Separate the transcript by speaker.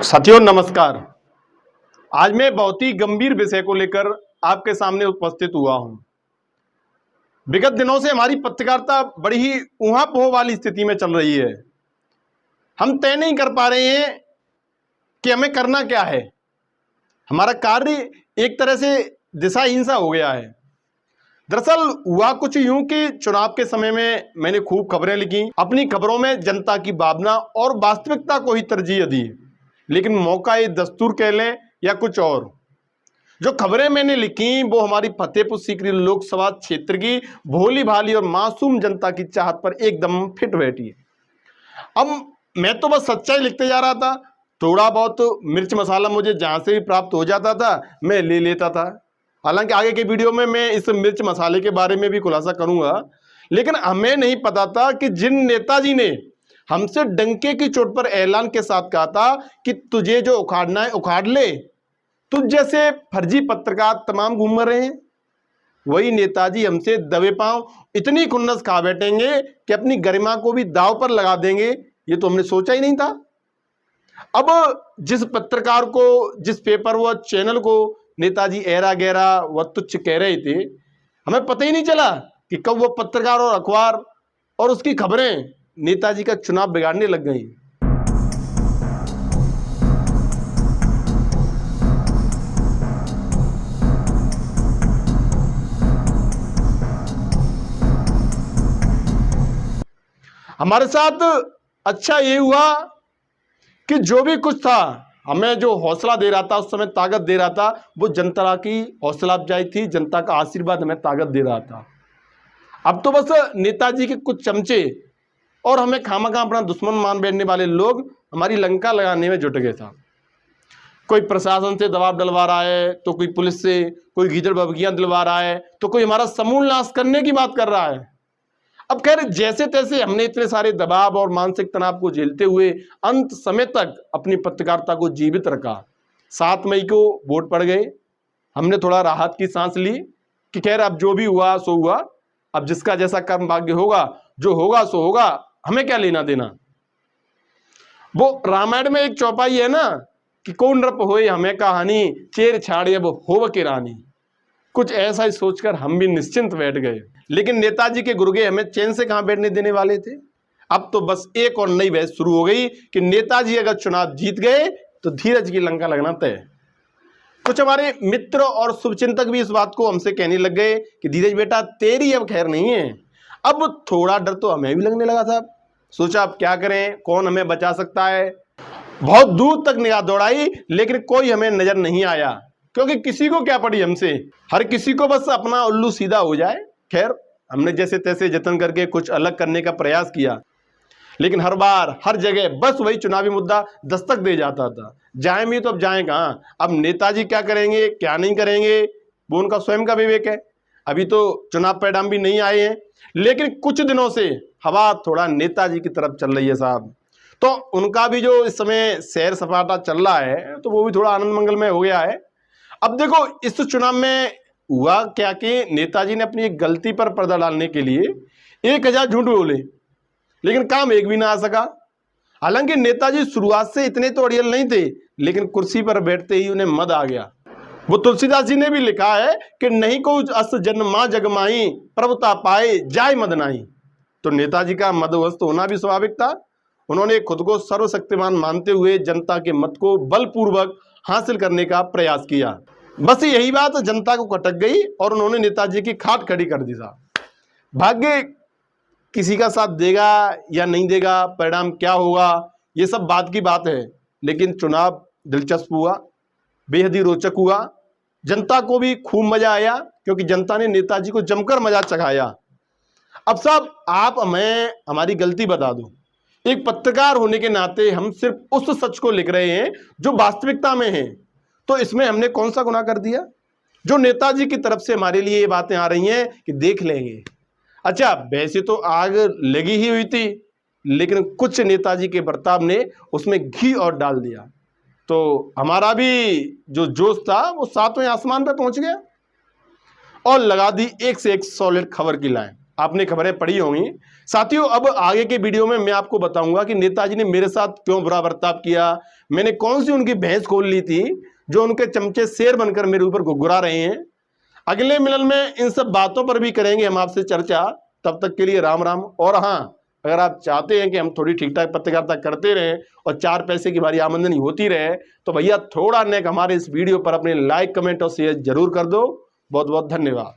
Speaker 1: साथियों नमस्कार। आज मैं बहुत ही गंभीर विषय को लेकर आपके सामने उपस्थित हुआ हूं। विगत दिनों से हमारी पत्रकारिता बड़ी ही ऊहापोह वाली स्थिति में चल रही है। हम तय नहीं कर पा रहे हैं कि हमें करना क्या है। हमारा कार्य एक तरह से दिशाहीनसा हो गया है। दरअसल हुआ कुछ यूं कि चुनाव के समय में मैंने खूब खबरें लिखी, अपनी खबरों में जनता की भावना और वास्तविकता को ही तरजीह दी, लेकिन मौका ये दस्तूर कह लें या कुछ और, जो खबरें मैंने लिखी वो हमारी फतेहपुर सीकरी लोकसभा क्षेत्र की भोली भाली और मासूम जनता की चाहत पर एकदम फिट बैठी है। अब मैं तो बस सच्चाई लिखते जा रहा था। थोड़ा बहुत मिर्च मसाला मुझे जहां से भी प्राप्त हो जाता था मैं ले लेता था। हालांकि आगे के वीडियो में मैं इस मिर्च मसाले के बारे में भी खुलासा करूंगा, लेकिन हमें नहीं पता था कि जिन नेताजी ने हमसे डंके की चोट पर ऐलान के साथ कहा था कि तुझे जो उखाड़ना है उखाड़ ले, तुझ जैसे फर्जी पत्रकार तमाम घूम रहे हैं, वही नेताजी हमसे दबे पांव इतनी खुन्नस खा बैठेंगे कि अपनी गरिमा को भी दांव पर लगा देंगे। ये तो हमने सोचा ही नहीं था। अब जिस पत्रकार को, जिस पेपर व चैनल को नेताजी ऐरा गहरा व तुच्छ कह रहे थे, हमें पता ही नहीं चला कि कब वो पत्रकार और अखबार और उसकी खबरें नेताजी का चुनाव बिगाड़ने लग गई। हमारे साथ अच्छा ये हुआ कि जो भी कुछ था, हमें जो हौसला दे रहा था, उस समय ताकत दे रहा था, वो जनता की हौसला अफजाई थी, जनता का आशीर्वाद हमें ताकत दे रहा था। अब तो बस नेताजी के कुछ चमचे और हमें खामखा अपना दुश्मन मान बैठने वाले लोग हमारी लंका लगाने में जुट गए था। कोई प्रशासन से दबाव डलवा रहा है, तो कोई पुलिस से, कोई गीदड़ बबगियां दिलवा रहा है, तो कोई हमारा समूल नाश करने की बात कर रहा है। अब खैर जैसे तैसे हमने इतने सारे दबाव और मानसिक तनाव को झेलते हुए अंत समय तक अपनी पत्रकारिता को जीवित रखा। 7 मई को वोट पड़ गए। हमने थोड़ा राहत की सांस ली कि खैर अब जो भी हुआ सो हुआ, अब जिसका जैसा कर्म भाग्य होगा, जो होगा सो होगा, हमें क्या लेना देना। वो रामायण में एक चौपाई है ना कि कौन नृप होए हमें कहानी, चेर छाड़े अब होव के रानी। कुछ ऐसा ही सोचकर हम भी निश्चिंत बैठ गए। लेकिन नेताजी के गुर्गे हमें चैन से कहां बैठने देने वाले थे। अब तो बस एक और नई बहस शुरू हो गई कि नेताजी अगर चुनाव जीत गए तो धीरज की लंका लगना तय। कुछ हमारे मित्र और शुभचिंतक भी इस बात को हमसे कहने लग गए कि धीरज बेटा तेरी अब खैर नहीं है। अब थोड़ा डर तो हमें भी लगने लगा था। सोचा अब क्या करें, कौन हमें बचा सकता है। बहुत दूर तक निगाह दौड़ाई, लेकिन कोई हमें नजर नहीं आया, क्योंकि किसी को क्या पड़ी हमसे, हर किसी को बस अपना उल्लू सीधा हो जाए। खैर हमने जैसे तैसे जतन करके कुछ अलग करने का प्रयास किया, लेकिन हर बार हर जगह बस वही चुनावी मुद्दा दस्तक दे जाता था। जाएं भी तो अब जाएं कहां। अब नेताजी क्या करेंगे क्या नहीं करेंगे वो उनका स्वयं का विवेक है। अभी तो चुनाव परिणाम भी नहीं आए हैं, लेकिन कुछ दिनों से हवा थोड़ा नेताजी की तरफ चल रही है साहब। तो उनका भी जो इस समय सैर सपाटा चल रहा है तो वो भी थोड़ा आनंद मंगलमय हो गया है। अब देखो इस चुनाव में हुआ क्या कि नेताजी ने अपनी एक गलती पर पर्दा डालने के लिए 1000 झूठ बोले, लेकिन काम एक भी ना आ सका। हालांकि नेताजी शुरुआत से इतने तो अड़ियल नहीं थे, लेकिन कुर्सी पर बैठते ही उन्हें मद आ गया। वो तुलसीदास जी ने भी लिखा है कि नहीं को अस जन्मा जगमाई प्रभुता पाए जाय मद नाही। तो नेताजी का मदवस्त होना भी स्वाभाविक था। उन्होंने खुद को सर्वशक्तिमान मानते हुए जनता के मत को बलपूर्वक हासिल करने का प्रयास किया। बस यही बात जनता को खटक गई और उन्होंने नेताजी की खाट खड़ी कर दी था। भाग्य किसी का साथ देगा या नहीं देगा, परिणाम क्या होगा, ये सब बात की बात है, लेकिन चुनाव दिलचस्प हुआ, बेहद ही रोचक हुआ। जनता को भी खूब मजा आया, क्योंकि जनता ने नेताजी को जमकर मजा चखाया। अब साहब आप हमें हमारी गलती बता दो। एक पत्रकार होने के नाते हम सिर्फ उस सच को लिख रहे हैं जो वास्तविकता में है, तो इसमें हमने कौन सा गुनाह कर दिया जो नेताजी की तरफ से हमारे लिए ये बातें आ रही हैं कि देख लेंगे। अच्छा वैसे तो आग लगी ही हुई थी, लेकिन कुछ नेताजी के बर्ताव ने उसमें घी और डाल दिया, तो हमारा भी जो जोश था वो 7वें आसमान पर पहुंच गया और लगा दी एक से एक सॉलिड खबर की लाइन। आपने खबरें पढ़ी होंगी साथियों। अब आगे के वीडियो में मैं आपको बताऊंगा कि नेताजी ने मेरे साथ क्यों बुरा बर्ताव किया, मैंने कौन सी उनकी भैंस खोल ली थी जो उनके चमचे शेर बनकर मेरे ऊपर गुर्रा रहे हैं। अगले मिलन में इन सब बातों पर भी करेंगे हम आपसे चर्चा। तब तक के लिए राम राम। और हाँ, अगर आप चाहते हैं कि हम थोड़ी ठीक ठाक पत्रकारिता करते रहें और 4 पैसे की हमारी आमदनी होती रहे, तो भैया थोड़ा नेक हमारे इस वीडियो पर अपने लाइक, कमेंट और शेयर जरूर कर दो। बहुत बहुत धन्यवाद।